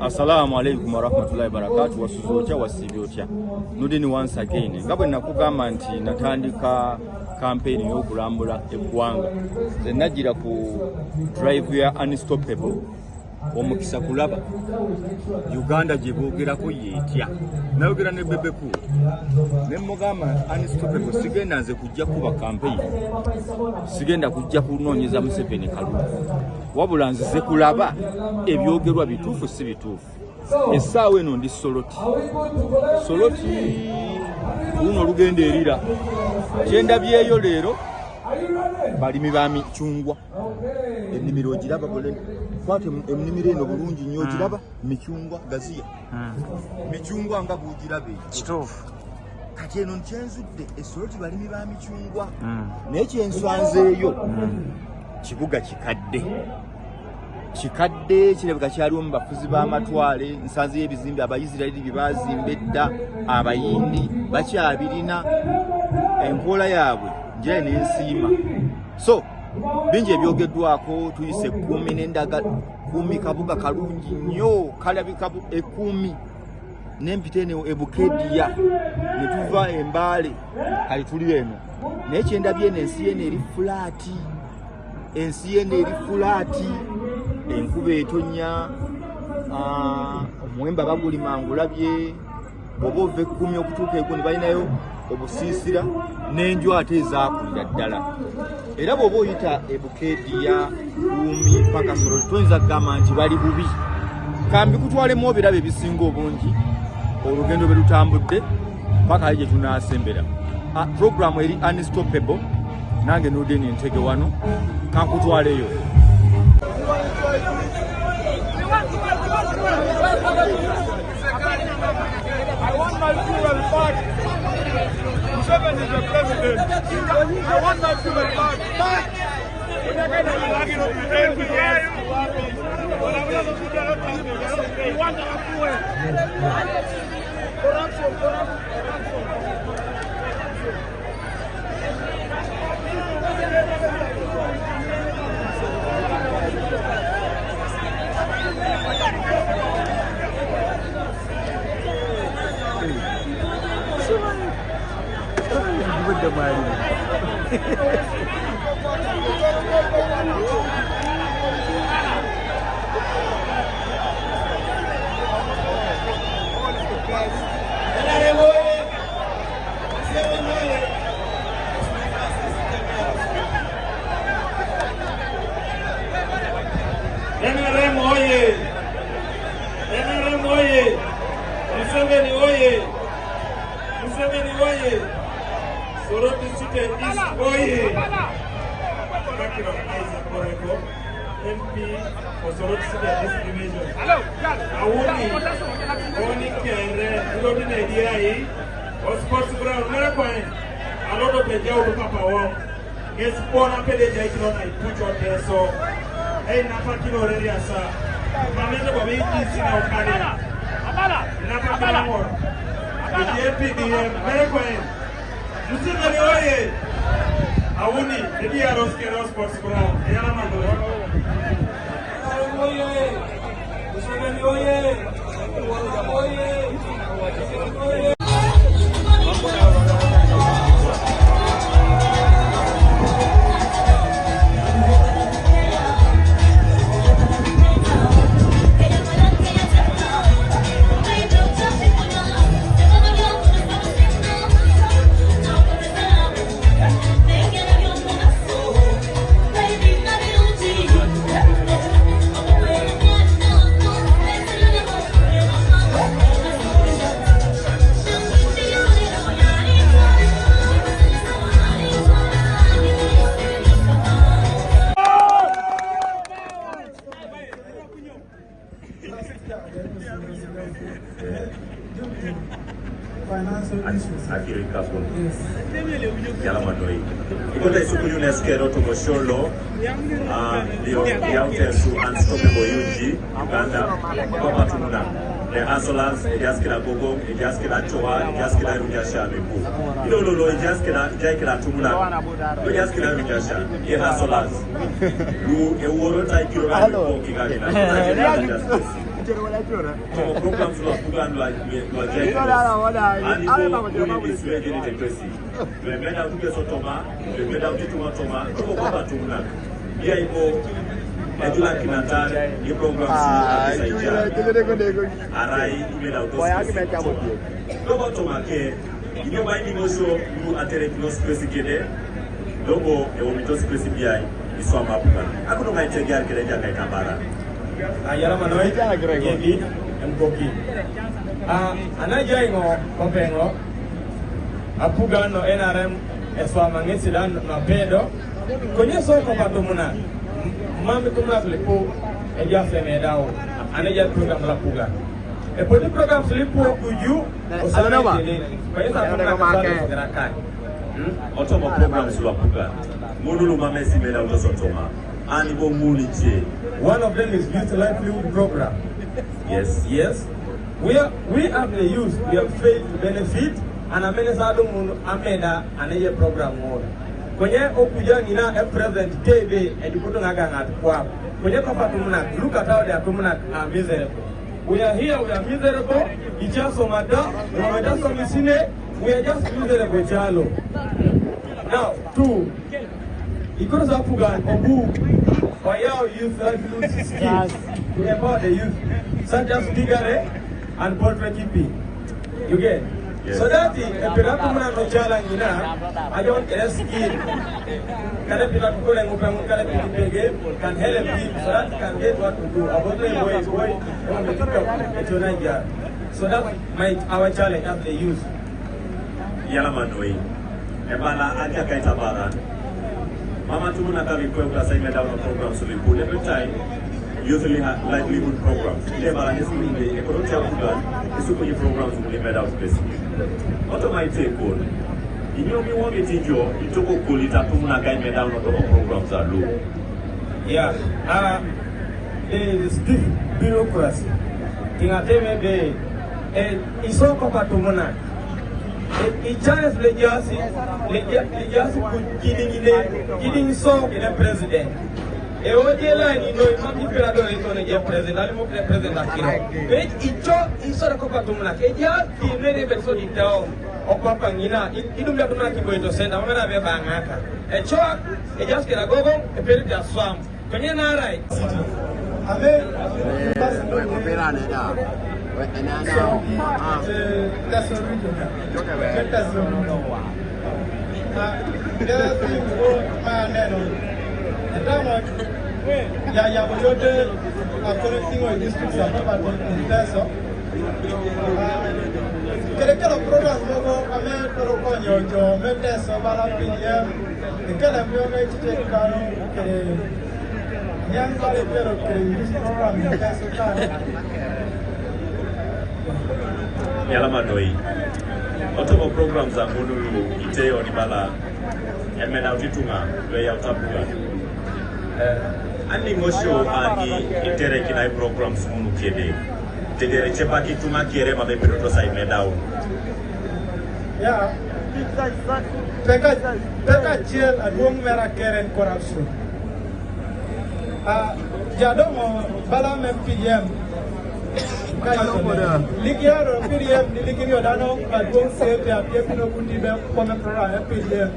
Assalamu alaikum warahmatullahi wabarakatuh. Wasuzocha wasibyocha nudini once again ngabwe nakugamba nti natandika campaign y'okulambula eggwanga ze nagira ku drive ya Unstoppable omukisa kulaba Uganda gye boogerako yeetya nayogera ne bebeku ne mugamba Unstoppable sigenda nze kujja kuba campaign sigenda kujja kunoonyeza Museveni kalulu wabula nzize kulaba ebyogerwa bituufu si bituufu. Essaawa eno ndi Soloti luno lugenda erira kyendabyeyo leero balimi ba micungwa ennimiro ogiraba buleni kwate ennimiro eno bulungi nnyo ogiraba micungwa gaziya micungwa nga bwogirabe kituufu kati eno nkyenzudde Soloti balimi ba micungwa naye kyenswanzeeyo kibuga kikadde kirabika kyaliwo mu bafuzi b'amatwale nsanze y'ebizimbe Abayisirayiri bye baazimba edda abayindi bakyabirina enkola yaabwe njira n'ensiima so bingi ebyogeddwako tuyise 10 n'endaga 10 kabuga kalungi nnyo kalabika 10 n'empita eno Ebukediya ne tuva Embaale kali tuli eno naye kyendabye eno ensi yeno eri fulaati enkuba etonya omuwemba bagulima ngulabye oba ova 10 okutuuka ego ne balinayo obusiisira n'enju ate ezaakulira ddala era bw'oba oyita Ebukediya Luumi paka Soloti toyinza kugamba nti bali bubi kambi kutwalemu ebirabo ebisinga obungi olugendo bwe lutambudde paka ali gye tunaasembera programu eri Unstoppable nange Nudeni Ntege wano kankutwaleyo. I want my fuel back. Museveni is the president. I want my fuel back. We want our fuel. Corruption. with the money. Soloti City is oye. MP for Soloti City East Division. Awuni kere lodi na idea hii. Sports ground merekwane. Alodo peja udu papa wao. Yes, bona pede jaikino na ipucho teso. Napa kilo redi asa. Mamende kwa wiki sina ukari. Napa kilo ngoro. JPDM merekwane. Museveni oye! Awuni, edi ya Roskero Sports Ground, eyala mandole. Museveni oye! The Asolas, Ejaskila Gogo, Ejaskila Choa, Ejaskila Rujasha, Ilolo, Ejaskila Jakila Tumula, Ejaskila Rujasha, Asolas, Lu, Eworo Taikiro, Como programs lo apugan lo ajay. Ani ko muni display jeni tekresi. Le meda uke so toma, le meda uke tuma toma, ko ko ba tumuna. Dia ipo edula kinatan ni programs arai imela uto. Lobo toma ke inyo ba ni mo so you atere no space kede. Lobo e o mito space biai iso amapuga. Akuno mai tegar kede janga kabara. Ayala manoi yebi mkoki anajaingo kompengo apuga no NRM eswa mangesidan no pedo konye so ko patumuna mami tumna flipo eja femedao anaja program la puga e podi program flipo kuju osana dele pesa tumna kwa kai Otomo programs lo apuga modulu mamesi mela utosotoma ani bo munitie. One of them is Youth Livelihood Program. Yes. Yes. We have the youth. We have failed to benefit. And ameneza dumu amenda anaye program moja. Kwenye okuja nina a president TV edikuto ngaga ngatukwa. Kwenye papa tumuna look at how they are tumuna are miserable. We are here. We are miserable. Ichaso mada. Wameda misine. We are just miserable chalo. Now two. Because Apuga Obu for your youth livelihood skills to empower the youth, such as figure and portrait keeping. You get? Yes. So that the Piratumana no challenge in I don't get a skill. Can a Piratum can help him so that can get what to do. About the way, so that might our challenge as the youth. Yalamanoi. Ebala Aja Kaitabara. Mama tumuna kali kwa klasa ime down programs so lipo every time usually livelihood programs never just in the economic program isu kwenye programs ime down space auto my take on inyo mi wonge tijo itoko kulita tumuna kai ime down programs are low. Yeah, the stiff bureaucracy tingateme be isoko kwa tumuna Charles Legiasi kidding so in a president. E ojela ni no imam imperador ito ne president ali mo president akira. But iso da kopa tumuna ke ja ki nere be so ditao o papa ngina idumya tumuna kibo ito senda mama be bangaka. E cho e just kira gogo e peri da swam. Kwenye na right. Ame operane da. Yalamanoi. Otomo programs are modulu iteo ni bala emena utitunga we ya utapuga. Ani ngosho ani itere kinai programs munu kede. Tedere chepa kituma kere mabe piroto sa imedao. Yeah. Peka jail adwong mera keren corruption. Jadomo bala MPM. Ligiaro PDM ni ligirio dano adwong save ya pino kundi be come program PDM.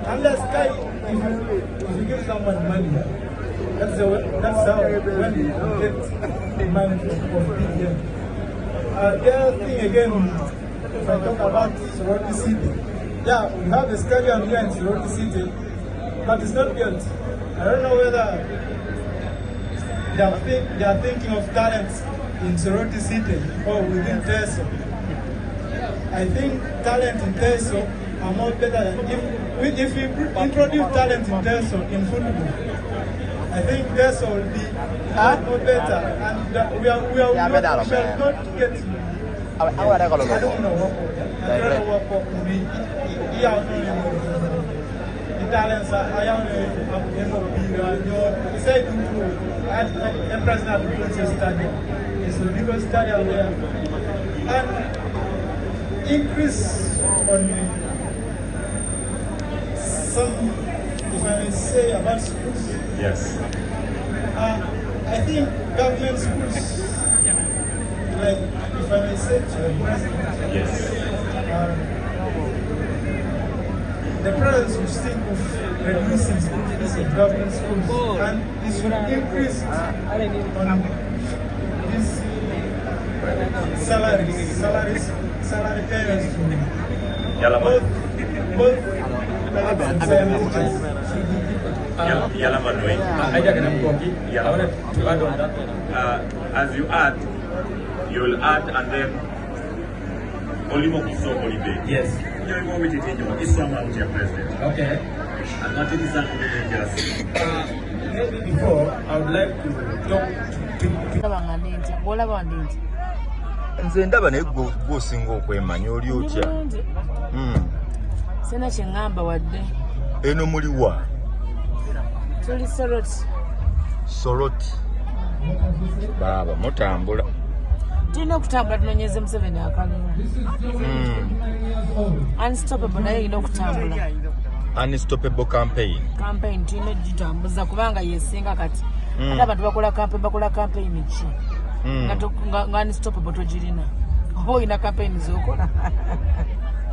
Unless Kai if you give someone money, that's how when you get the money from PDM. The other thing again, if I talk about Sorority City, yeah, we have a stadium here in Sorority City, but it's not built. I don't know whether they are thinking of talents in Sorority City or within Teso. I think talent in Teso are more better than if we introduce talent in Teso in football. I think Teso will be more better, and we shall not get. I don't know what will be. The talents are young. He said the president of the Princess Stadium. It's a bigger stadium there. And increase on some, if I may say, about schools. Yes. I think government schools if I may say to the President, Yes. the President should think of reducing school fees in government schools and he should increase on these salary payments to both parents and teachers. As you add, you'll add and then Olimo so Olibe. Yes. You're going with it in your Islam President. Okay. And not in Islam just. Maybe before, I would like to talk to Nze ndaba naye gwosinga okwemanya oli otya. Sena kyengamba wadde. Eno muliwa? Tuli Soroti. Soroti. Baba mutambula. Tulina okutambula tunoonyeze Museveni akalulu. Unstoppable naye erina okutambula. Unstoppable campaign. Campaign tulina ogitambuza kubanga yesinga kati. Ate abantu bakola campaign ki? Nga unstoppable togirina. Oba olina campaign z'okola.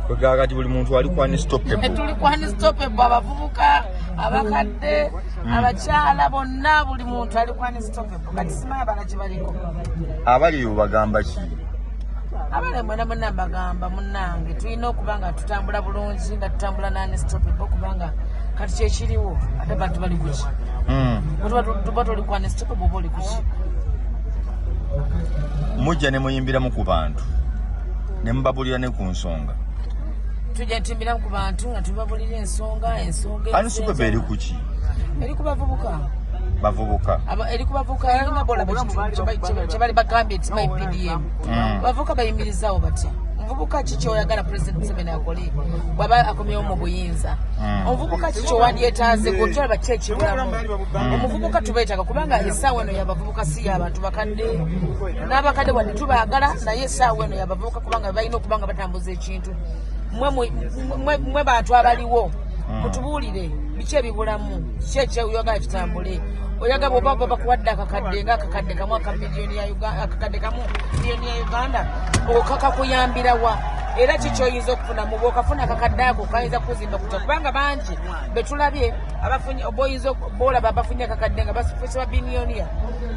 Kwegala kati buli muntu ali ku unstoppable. Tuli ku unstoppable abavubuka, abakadde, abakyala bonna buli muntu ali ku unstoppable. Kati simanyi abala kye baliko. Abaliyo bagamba ki? Abale mwena bagamba munnange tulina okuba nga tutambula bulungi nga tutambula na unstoppable kubanga kati kyekiriwo ate bantu bali kuki. Tuba tuli ku unstoppable oba oli kuki. Mujja ne muyimbiramu ku bantu ne mubabulira ne ku nsonga. Tujja ntimbiramu ku bantu nga tubabulira ensonga. Unstoppable eri kuki? Eri ku bavubuka. Eri ku bavubuka nga bolaba kye bali bagambye nti MyPDM. Bavubuka bayimirizaawo batya. Omuvubuka ki kyoyagala President Museveni akole bw'aba akomyewo mu buyinza? Omuvubuka ki kyowandyetaaze gwotulaba ki ekibulamu? Omuvubuka tubeetaaga kubanga essaawa eno y'abavubuka si y'abantu bakadde. N'abakadde wadde tubaagala naye essaawa eno y'abavubuka kubanga balina okuba nga batambuza ekintu. Mwe bantu abaliwo mutubuulire biki ebibulamu, ki ekyoyagala kitambule. Oyagala bw'oba bakuwadde akakadde ng'akakadde kamu miliyoni ya Uganda okakakuyambira wa? Era kikyoyinza okufuna mu bw'okafuna akakadde ako kayinza kuzimba kuta kubanga bangi betulabye abafunye oboyinza bolaba abafunye akakadde nga bafuuse ba biliyoniya.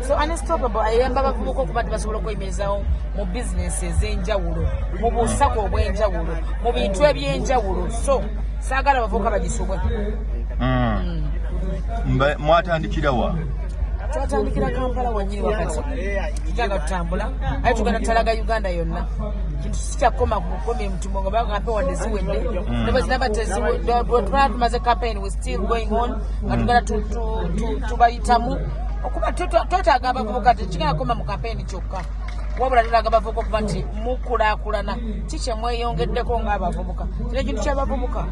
So unstoppable ayamba abavubuka okuba nti basobola okweyimerizaawo mu bizinesi ez'enjawulo, mu busako obw'enjawulo, mu bintu eby'enjawulo. So saagala abavubuka bagisobwe. Mwatandikira wa? Twatandikira Kampala wanyini wakati tutanga tutambula aye tugenda tutalaga Uganda yonna. Kintu sikyakoma kukomya mutumbo nga bagambe wadde ziwedde nebo zinaba tumaze campaign we still going on nga tugenda tubayitamu okuba twetaaga abavubuka tekigenda koma mu campaign kyokka wabula tulaga abavubuka okuba nti mukulaakulana kiki mweyongeddeko ng'abavubuka. Kino ekintu ky'abavubuka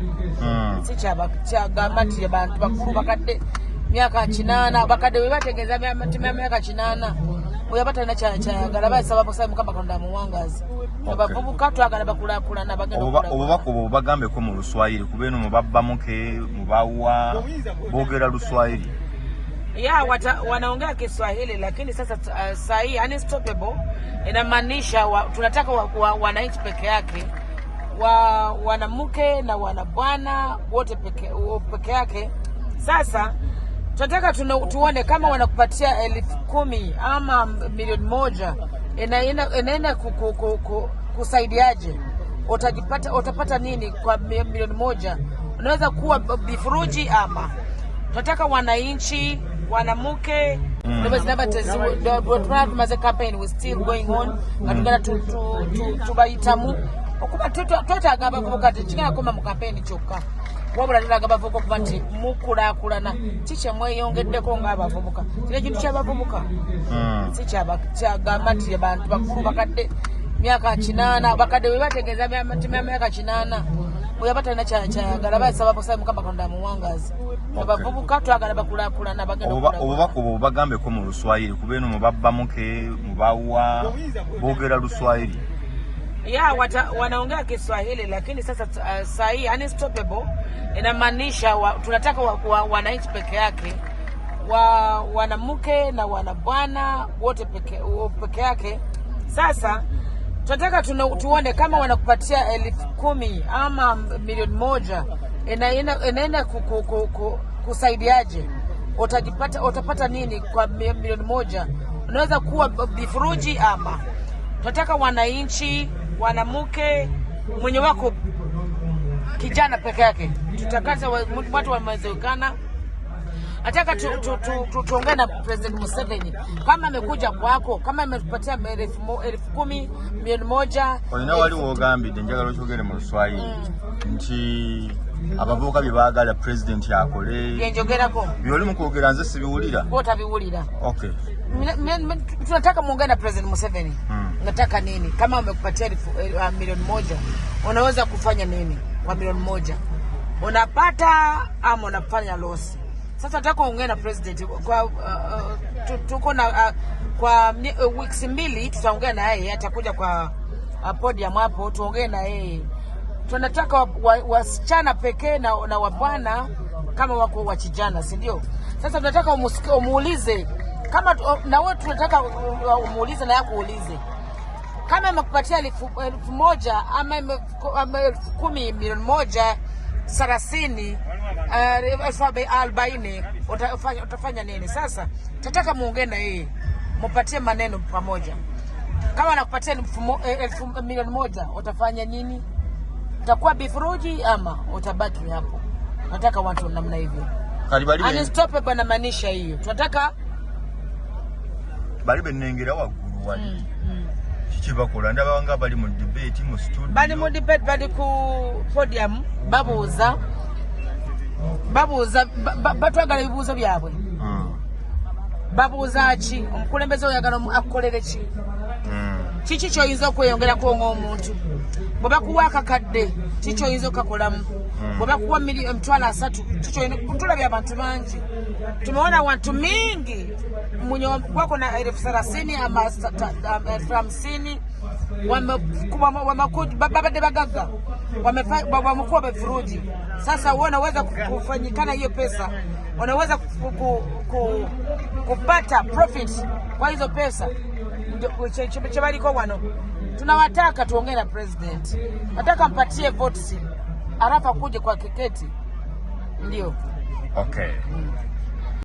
si kyagamba nti abantu bakulu bakadde myaka 8 bakadde we bategeeza myaka 8 oyaba talina kyayagala basaba busaba Mukama Katonda amuwangaze. Abavubuka twagala bakulaakulana bagenda obubaka obwo bagambeko mu Luswayiri kubeeno mubabbamuke mubawa boogera Luswayiri. Ya wanaongea Kiswahili lakini sasa saa hii unstoppable inamaanisha tunataka wananchi peke yake wanamke na wanabwana wote peke yake. Sasa tunataka tuone kama wanakupatia 10,000 ama milioni 1 inaenda kusaidiaje? Utapata nini kwa milioni 1? Unaweza kuwa bifuruji ama tunataka wananchi wanamke nebo zinaba tumaze campaign we still going on nga tugenda tubayitamu okuba twetaaga abavubuka tekigenda koma mu campaign kyokka wabula tulaga abavubuka okuba nti mukulaakulana kiki mweyongeddeko ng'abavubuka. Kino ekintu ky'abavubuka si kyagamba nti abantu bakulu bakadde myaka 8 bakadde we bategeeza myaka 8 oyaba talina kyayagala basaba busaba Mukama Katonda amuwangaze. Abavubuka twagala bakulaakulana bagenda obubaka obwo bagambeko mu Luswayiri kubeeno mubabbamuke mubawa boogera Luswayiri. Ya wanaongea Kiswahili lakini sasa saa hii unstoppable inamaanisha tunataka wananchi peke yake wanamke na wanabwana wote peke yake. Sasa tunataka tuone kama wanakupatia 10,000 ama milioni 1 inaenda kusaidiaje? Utapata nini kwa milioni 1? Unaweza kuwa vifuruji ama tunataka wananchi, wanamke, mwenye wako kijana peke yake. Tutakaza watu wamewezekana. Nataka tuongee na President Museveni kama amekuja kwako, kama ametupatia 10,000 milioni 1. Olina wali wogambidde njagala okyogere mu Luswayiri nti abavubuka bye baagala president yakole byenjogerako byoli mu kwogera nze sibiwulira. Otabiwulira. Okay. Tunataka muongee na President Museveni. Nataka nini? Kama amekupatia milioni 1, unaweza kufanya nini kwa milioni 1? Unapata ama unafanya loss? Sasa nataka uongee na president kwa tuko na kwa weeks 2 tutaongea na yeye, atakuja kwa podium hapo tuongee na yeye. Tunataka wasichana pekee na wabwana kama wako wachijana, si ndio? Sasa tunataka umuulize kama na wewe, tunataka umuulize na yako uulize kama amekupatia 1,000 ama 10,000 milioni 1 30 40 utafanya nini? Sasa tunataka muongee na yeye, mupatie maneno pamoja. Kama anakupatia milioni 1 utafanya nini? Utakuwa bifuruji ama utabaki hapo? Nataka watu namna hivyo. Unstoppable na maanisha hiyo. Tunataka bali benengera waguru wali. Kibakola ndaba nga bali mu debate mu studio. Bali mu debate, bali ku podium babuuza batwagala ebibuuzo byabwe. Babuuza ki? Omukulembeze oyagala akukolere ki? Kiki kyoyinza okweyongerako ng'omuntu? Bwe bakuwa akakadde kiki kyoyinza okukakolamu? Bwe bakuwa $3,000 kiki kyoyinza? Tulabye abantu bangi, tumeona watu mingi wako na 30,000 ama 50,000 babade bagaga wamekuwa befuruji. Sasa wewe unaweza kufanyikana hiyo pesa, unaweza kupata profit kwa hizo pesa. Chabaliko wano tunawataka tuongee na president, nataka mpatie votes alafu akuje kwa kiketi, ndio. Okay.